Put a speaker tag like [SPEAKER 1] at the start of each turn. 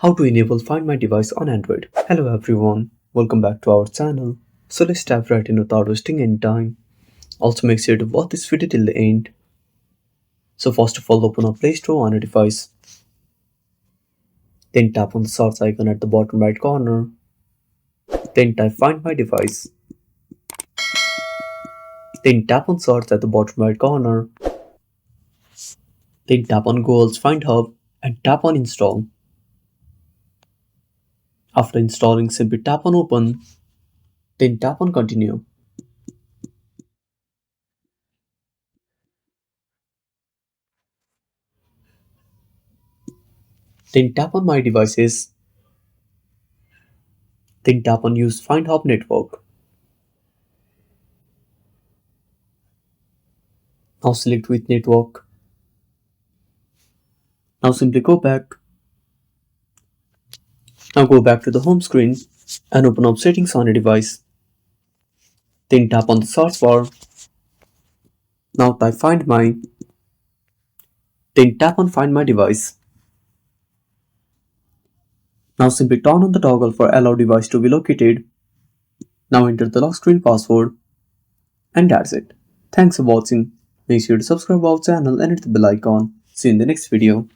[SPEAKER 1] How to enable Find My device on Android. Hello everyone, welcome back to our channel. So let's dive right in without wasting any time. Also make sure to watch this video till the end. So first of all, open up Play Store on a device. Then tap on the search icon at the bottom right corner. Then type Find My device. Then tap on search at the bottom right corner. Then tap on Google's Find Hub and tap on install. After installing, simply tap on open. Then tap on continue. Then tap on My devices. Then tap on use Find Hub network. Now select which network. Now simply go back. Now go back to the home screen and open up settings on a device. Then tap on the search bar. Now type Find My. Then tap on Find My device. Now simply turn on the toggle for allow device to be located. Now enter the lock screen password. And that's it. Thanks for watching. Make sure to subscribe our channel and hit the bell icon. See you in the next video.